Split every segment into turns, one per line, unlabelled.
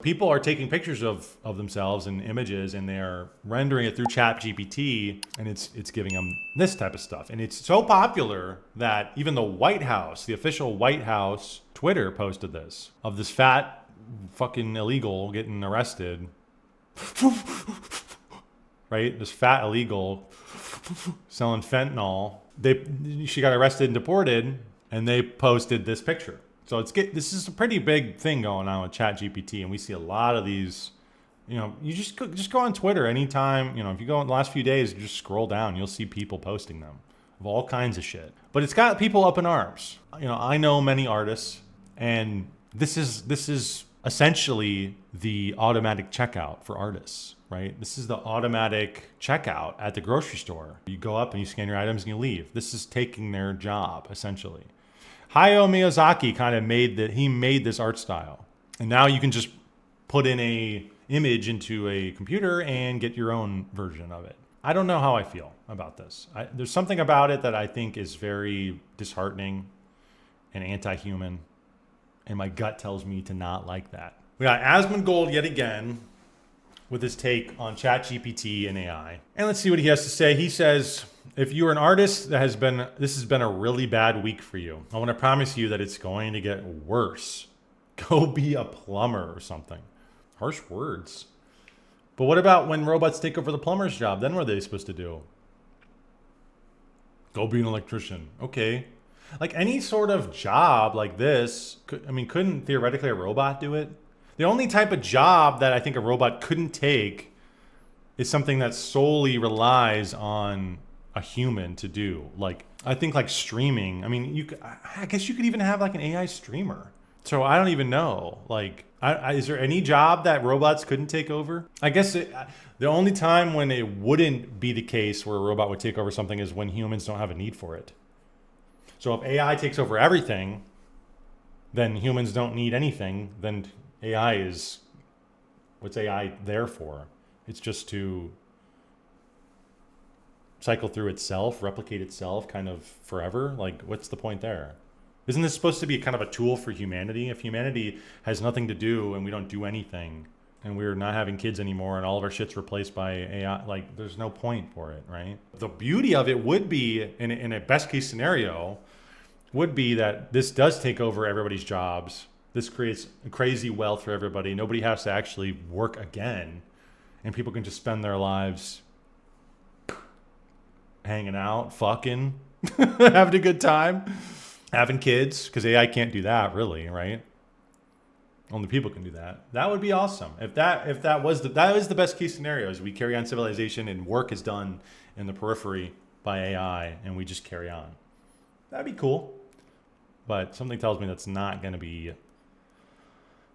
People are taking pictures of themselves and images, and they're rendering it through Chat GPT, and it's giving them this type of stuff. And it's so popular that even the White House, the official White House Twitter, posted this of this fat fucking illegal getting arrested. Right? This fat illegal selling fentanyl. She got arrested and deported, and they posted this picture. So this is a pretty big thing going on with ChatGPT, and we see a lot of these. You know, you just go on Twitter anytime. You know, if you go in the last few days, you just scroll down, you'll see people posting them of all kinds of shit. But it's got people up in arms. You know, I know many artists, and this is essentially the automatic checkout for artists, right? This is the automatic checkout at the grocery store. You go up and you scan your items and you leave. This is taking their job essentially. Hayao Miyazaki kind of made this art style. And now you can just put in a image into a computer and get your own version of it. I don't know how I feel about this. There's something about it that I think is very disheartening and anti-human. And my gut tells me to not like that. We got Asmongold yet again with his take on ChatGPT and AI. And let's see what he has to say. He says, if you're an artist this has been a really bad week for you. I want to promise you that it's going to get worse. Go be a plumber or something. Harsh words. But what about when robots take over the plumber's job? Then what are they supposed to do? Go be an electrician. Okay. Like any sort of job like this, couldn't theoretically a robot do it? The only type of job that I think a robot couldn't take is something that solely relies on a human to do. Like, I think like streaming. I guess you could even have like an AI streamer. So I don't even know. Like, is there any job that robots couldn't take over? I guess the only time when it wouldn't be the case where a robot would take over something is when humans don't have a need for it. So if AI takes over everything, then humans don't need anything. Then what's AI there for? It's just to cycle through itself, replicate itself kind of forever. Like, what's the point there? Isn't this supposed to be kind of a tool for humanity? If humanity has nothing to do and we don't do anything and we're not having kids anymore and all of our shit's replaced by AI, like there's no point for it, right? The beauty of it would be, in a best case scenario, would be that this does take over everybody's jobs. This creates crazy wealth for everybody. Nobody has to actually work again. And people can just spend their lives hanging out, fucking, having a good time, having kids, because AI can't do that really, right? Only people can do that. That would be awesome. If that was the best case scenario, is we carry on civilization and work is done in the periphery by AI and we just carry on. That'd be cool. But something tells me that's not going to be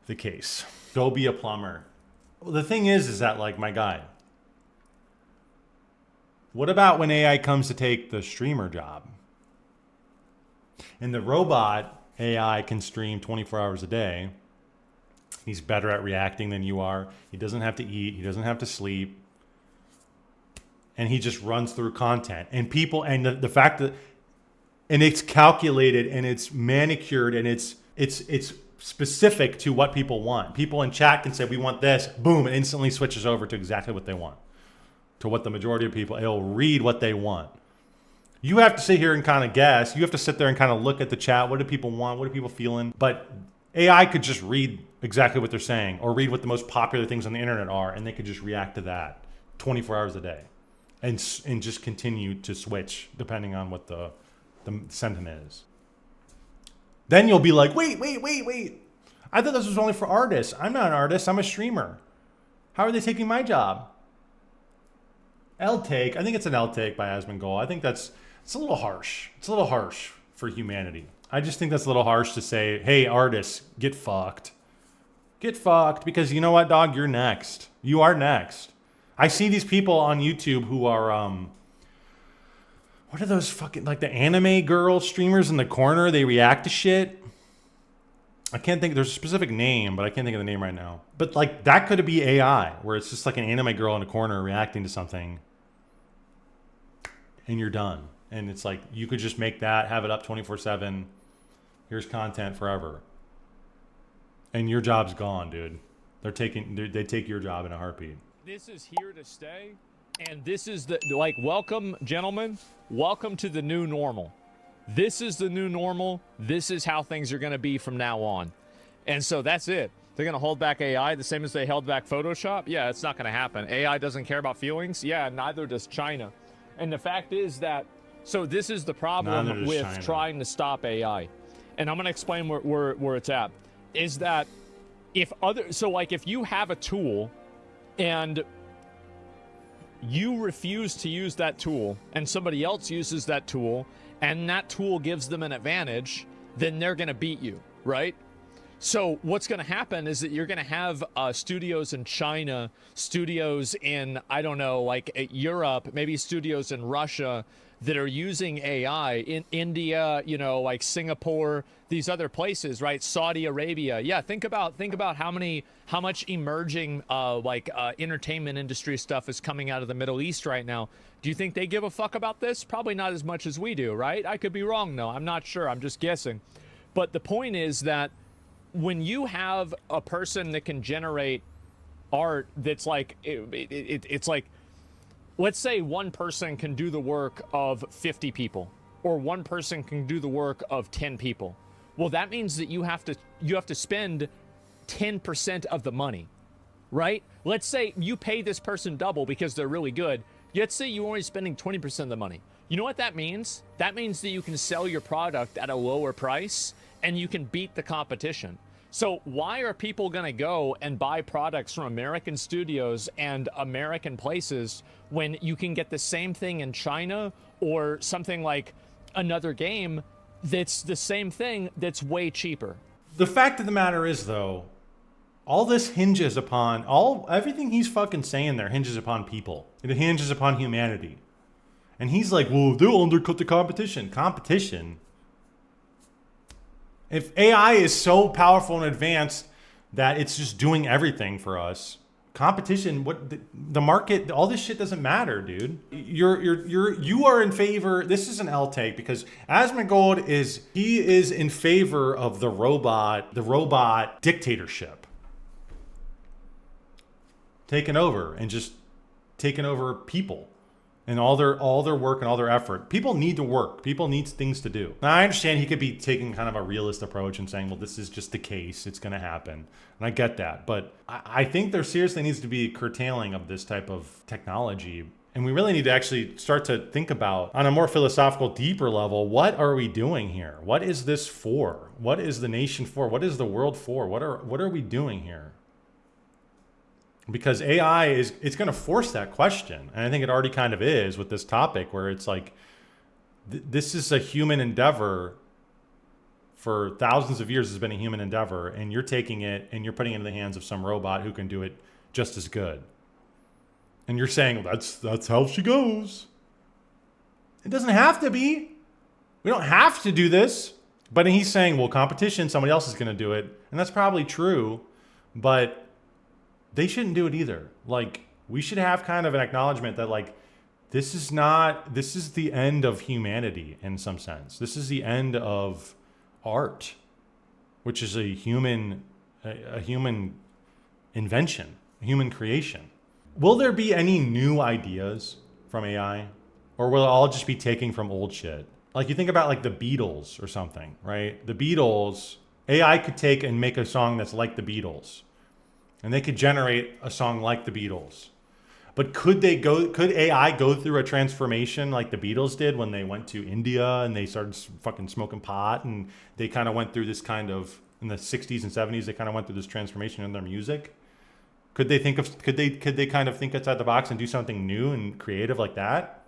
the case. Go be a plumber. Well, the thing is that, like, my guy, what about when AI comes to take the streamer job? And the robot AI can stream 24 hours a day. He's better at reacting than you are. He doesn't have to eat. He doesn't have to sleep. And he just runs through content. And people, and the fact that, and it's calculated and it's manicured and it's specific to what people want. People in chat can say, we want this, boom, it instantly switches over to exactly what they want. To what the majority of people, it'll read what they want. You have to sit here and kind of guess. You have to sit there and kind of look at the chat. What do people want? What are people feeling? But AI could just read exactly what they're saying or read what the most popular things on the internet are, and they could just react to that 24 hours a day and just continue to switch depending on what the sentiment is. Then you'll be like, wait. I thought this was only for artists. I'm not an artist. I'm a streamer. How are they taking my job? L-take. I think it's an L-take by Asmongold. I think it's a little harsh. It's a little harsh for humanity. I just think that's a little harsh to say, hey, artists, get fucked. Get fucked, because you know what, dog? You're next. You are next. I see these people on YouTube who are, what are those fucking, like the anime girl streamers in the corner? They react to shit. I can't think, there's a specific name, but I can't think of the name right now. But like that could be AI, where it's just like an anime girl in a corner reacting to something and you're done. And it's like, you could just make that, have it up 24/7. Here's content forever. And your job's gone, dude. They take your job in a heartbeat.
This is here to stay, and this is welcome, gentlemen. Welcome to the new normal. This is the new normal. This is how things are going to be from now on. And so that's it. They're going to hold back AI the same as they held back Photoshop? Yeah, it's not going to happen. AI doesn't care about feelings? Yeah, neither does China. And the fact is that, so this is the problem with China trying to stop AI. And I'm going to explain where it's at. Is that if you have a tool and you refuse to use that tool and somebody else uses that tool and that tool gives them an advantage, then they're going to beat you, right? So what's going to happen is that you're going to have studios in China, studios in, I don't know, like Europe, maybe studios in Russia that are using AI, in India, you know, like Singapore, these other places, right? Saudi Arabia. Yeah, think about how much emerging entertainment industry stuff is coming out of the Middle East right now. Do you think they give a fuck about this? Probably not as much as we do, right? I could be wrong though. I'm not sure. I'm just guessing. But the point is that when you have a person that can generate art that's like it's like, let's say one person can do the work of 50 people, or one person can do the work of 10 people. Well, that means that you have to spend 10% of the money, right? Let's say you pay this person double because they're really good. Let's say you're only spending 20% of the money. You know what that means? That means that you can sell your product at a lower price and you can beat the competition. So why are people going to go and buy products from American studios and American places when you can get the same thing in China or something like another game that's the same thing that's way cheaper?
The fact of the matter is, though, all this hinges upon, everything he's fucking saying there hinges upon people. It hinges upon humanity. And he's like, well, they'll undercut the competition. Competition? If AI is so powerful and advanced that it's just doing everything for us, competition, the market, all this shit doesn't matter, dude. You are in favor. This is an L take because Asmongold is in favor of the robot dictatorship taking over and just taking over people. And all their work and all their effort. People need to work. People need things to do. Now, I understand he could be taking kind of a realist approach and saying, well, this is just the case. It's going to happen. And I get that. But I think there seriously needs to be curtailing of this type of technology. And we really need to actually start to think about, on a more philosophical, deeper level, what are we doing here? What is this for? What is the nation for? What is the world for? What are we doing here? Because AI it's going to force that question. And I think it already kind of is with this topic where it's like, this is a human endeavor for thousands of years has been a human endeavor. And you're taking it and you're putting it in the hands of some robot who can do it just as good. And you're saying, well, that's how she goes. It doesn't have to be. We don't have to do this. But he's saying, well, competition, somebody else is going to do it. And that's probably true. But they shouldn't do it either. Like, we should have kind of an acknowledgement that, like, this is the end of humanity in some sense. This is the end of art, which is a human invention, a human creation. Will there be any new ideas from AI? Or will it all just be taking from old shit? Like, you think about, like, the Beatles or something, right? The Beatles, AI could take and make a song that's like the Beatles. And they could generate a song like the Beatles. But could AI go through a transformation like the Beatles did when they went to India and they started fucking smoking pot, and they kind of went through this kind of, in the 60s and 70s, they kind of went through this transformation in their music? Could they kind of think outside the box and do something new and creative like that?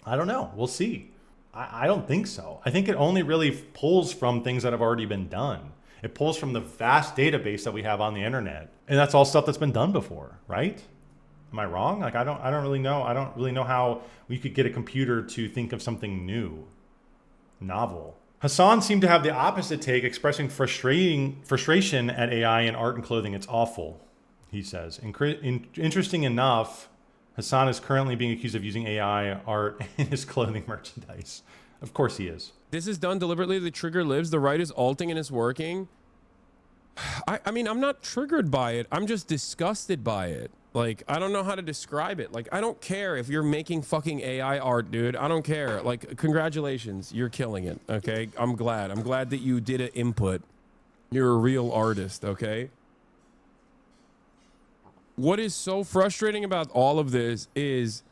I don't know. We'll see. I don't think so. I think it only really pulls from things that have already been done. It pulls from the vast database that we have on the internet. And that's all stuff that's been done before, right? Am I wrong? Like, I don't really know. I don't really know how we could get a computer to think of something new, novel. Hassan seemed to have the opposite take, expressing frustration at AI in art and clothing. It's awful, he says. Interesting enough, Hassan is currently being accused of using AI art in his clothing merchandise. Of course he is.
This is done deliberately. The trigger lives. The right is alting and it's working. I mean, I'm not triggered by it. I'm just disgusted by it. Like, I don't know how to describe it. Like, I don't care if you're making fucking AI art, dude. I don't care. Like, congratulations. You're killing it, okay? I'm glad. I'm glad that you did an input. You're a real artist, okay? What is so frustrating about all of this is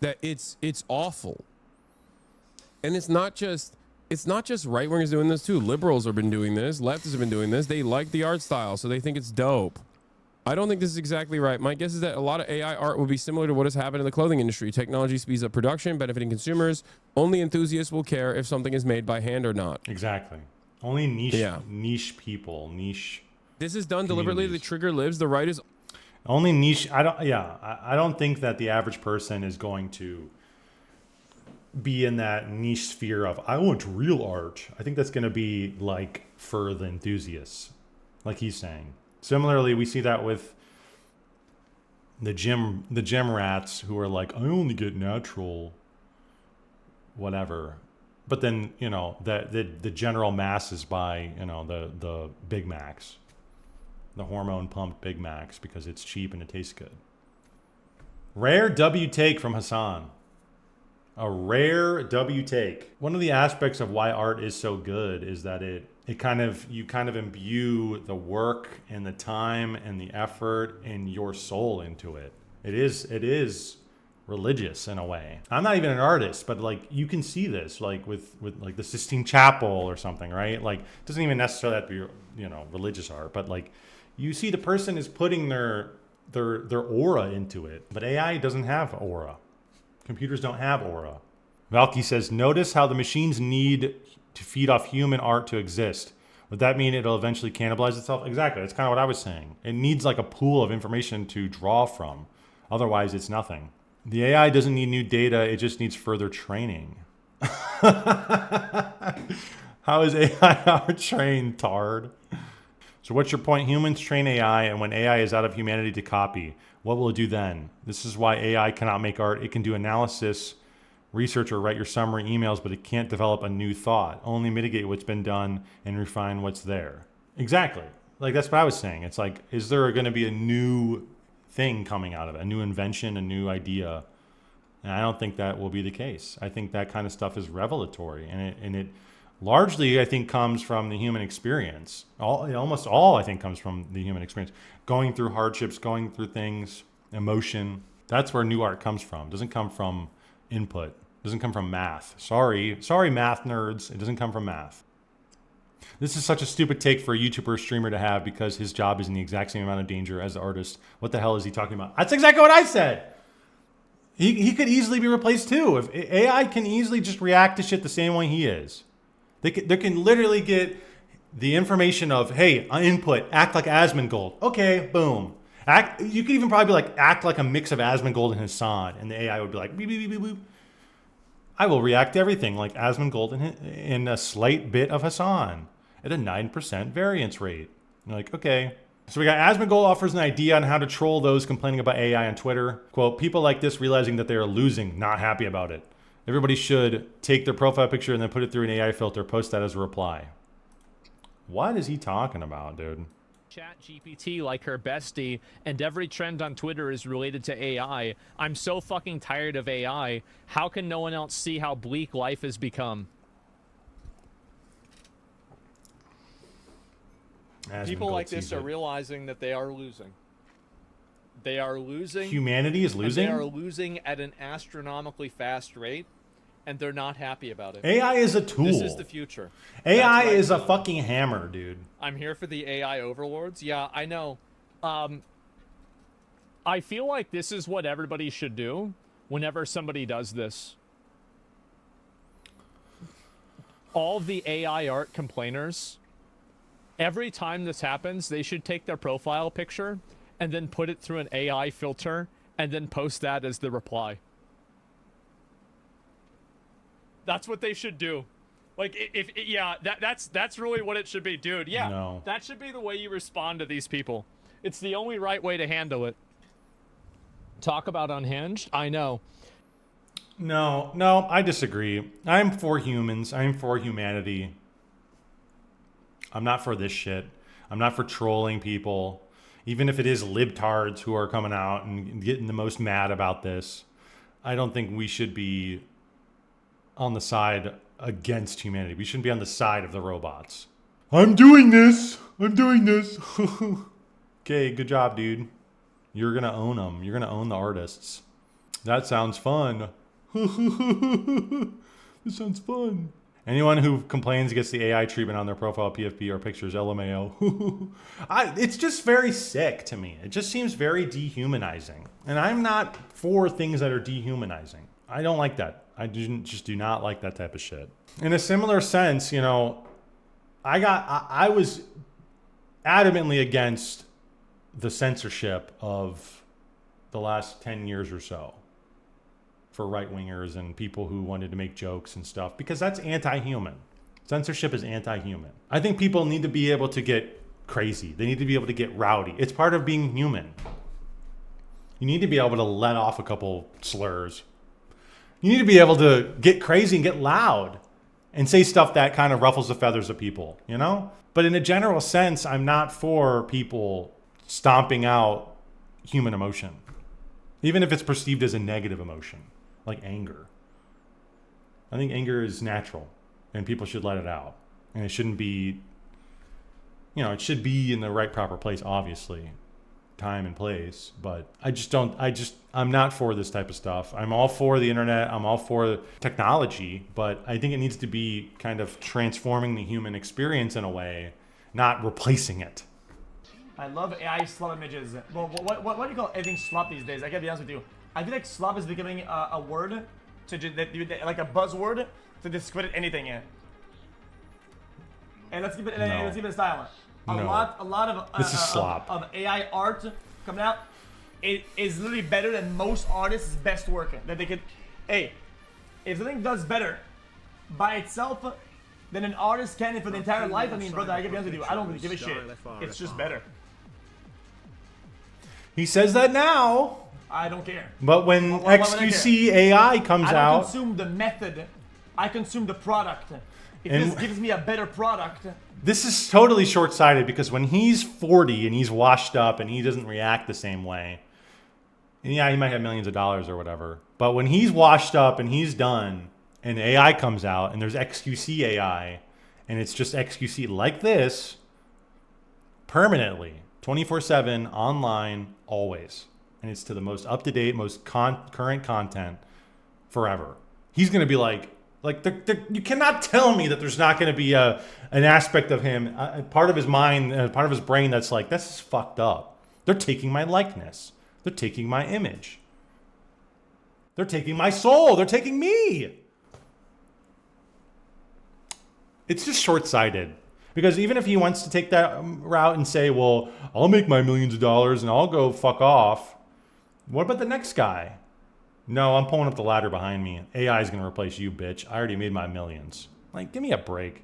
that it's awful. And it's not just right wingers doing this too. Liberals have been doing this. Leftists have been doing this. They like the art style, so they think it's dope. I don't think this is exactly right. My guess is that a lot of AI art will be similar to what has happened in the clothing industry. Technology speeds up production, benefiting consumers. Only enthusiasts will care if something is made by hand or not.
Exactly. Only niche people, niche.
This is done deliberately to trigger libs. The right is
only niche. I don't think that the average person is going to be in that niche sphere of I want real art. I think that's going to be like for the enthusiasts, like he's saying. Similarly, we see that with the gym rats who are like, I only get natural, whatever. But then, you know, the general masses buy, you know, the Big Macs, the hormone pumped Big Macs because it's cheap and it tastes good. Rare W take from Hassan. A rare W take. One of the aspects of why art is so good is that you kind of imbue the work and the time and the effort and your soul into it. It is religious in a way. I'm not even an artist, but like you can see this like with like the Sistine Chapel or something, right? Like it doesn't even necessarily have to be, you know, religious art, but like you see the person is putting their aura into it. But AI doesn't have aura. Computers don't have aura. Valky says, notice how the machines need to feed off human art to exist. Would that mean it'll eventually cannibalize itself? Exactly. That's kind of what I was saying. It needs like a pool of information to draw from. Otherwise, it's nothing. The AI doesn't need new data. It just needs further training. How is AI art trained, Tard? So what's your point? Humans train AI, and when AI is out of humanity to copy, what will it do then? This is why AI cannot make art. It can do analysis, research, or write your summary emails, but it can't develop a new thought. Only mitigate what's been done and refine what's there. Exactly. Like, that's what I was saying. It's like, is there going to be a new thing coming out of it? A new invention, a new idea? And I don't think that will be the case. I think that kind of stuff is revelatory. And it largely, I think, comes from the human experience. Almost all, I think, comes from the human experience. Going through hardships, going through things, emotion. That's where new art comes from. It doesn't come from input. It doesn't come from math. Sorry, math nerds. It doesn't come from math. This is such a stupid take for a YouTuber or streamer to have because his job is in the exact same amount of danger as the artist. What the hell is he talking about? That's exactly what I said. He could easily be replaced too. If AI can easily just react to shit the same way he is. They can literally get the information of, hey, input, act like Asmongold. Okay, boom. You could even probably be like, act like a mix of Asmongold and Hassan, and the AI would be like, beep, beep, beep, beep. I will react to everything like Asmongold and a slight bit of Hassan at a 9% variance rate. You're like, okay. So we got Asmongold offers an idea on how to troll those complaining about AI on Twitter. Quote, people like this realizing that they are losing, not happy about it. Everybody should take their profile picture and then put it through an AI filter, post that as a reply. What is he talking about, dude?
Chat GPT like her bestie, and every trend on Twitter is related to AI. I'm so fucking tired of AI. How can no one else see how bleak life has become? People like this are realizing that they are losing. They are losing.
Humanity is losing?
They are losing at an astronomically fast rate, and they're not happy about it.
AI is a tool.
This is the future.
AI is a fucking hammer, dude.
I'm here for the AI overlords. Yeah, I know. I feel like this is what everybody should do whenever somebody does this. All the AI art complainers, every time this happens, they should take their profile picture and then put it through an AI filter and then post that as the reply. That's what they should do. Like, that's really what it should be, dude. Yeah, no. That should be the way you respond to these people. It's the only right way to handle it. Talk about unhinged? I know.
No, I disagree. I'm for humans. I'm for humanity. I'm not for this shit. I'm not for trolling people. Even if it is libtards who are coming out and getting the most mad about this, I don't think we should be on the side against humanity. We shouldn't be on the side of the robots. I'm doing this. I'm doing this. Okay, good job, dude. You're going to own them. You're going to own the artists. That sounds fun. This sounds fun. Anyone who complains gets the AI treatment on their profile, PFP, or pictures, LMAO. It's just very sick to me. It just seems very dehumanizing. And I'm not for things that are dehumanizing. I don't like that. I just do not like that type of shit. In a similar sense, you know, I was adamantly against the censorship of the last 10 years or so for right-wingers and people who wanted to make jokes and stuff, because that's anti-human. Censorship is anti-human. I think people need to be able to get crazy. They need to be able to get rowdy. It's part of being human. You need to be able to let off a couple slurs. You need to be able to get crazy and get loud and say stuff that kind of ruffles the feathers of people, you know? But in a general sense, I'm not for people stomping out human emotion, even if it's perceived as a negative emotion, like anger. I think anger is natural and people should let it out. And it shouldn't be, you know, it should be in the right proper place, obviously, time and place. But I'm not for this type of stuff. I'm all for the internet. I'm all for technology, but I think it needs to be kind of transforming the human experience in a way, not replacing it.
I love AI slop images. Well, what do you call everything slop these days? I gotta be honest with you. I feel like slop is becoming a word to like a buzzword to discredit anything in. And let's keep it. Let's keep it silent. A lot of
this is slop.
Of AI art coming out. It is literally better than most artists' best work that they could. Hey, if something does better by itself than an artist can for the entire life, I mean, brother, I gotta be honest with you. I don't really give a shit. It's just better.
He says that now.
I don't care.
But when XQC AI comes out,
I don't consume the method. I consume the product. If this gives me a better product.
This is totally short-sighted, because when he's 40 and he's washed up and he doesn't react the same way, and yeah, he might have millions of dollars or whatever. But when he's washed up and he's done, and AI comes out and there's XQC AI, and it's just XQC like this, permanently, 24/7, online, always. And it's to the most up-to-date, most current content forever. He's going to be like you cannot tell me that there's not going to be an aspect of him, part of his mind, part of his brain that's like, this is fucked up. They're taking my likeness. They're taking my image. They're taking my soul. They're taking me. It's just short-sighted. Because even if he wants to take that route and say, well, I'll make my millions of dollars and I'll go fuck off, what about the next guy? No, I'm pulling up the ladder behind me. AI is going to replace you, bitch. I already made my millions. Like, give me a break.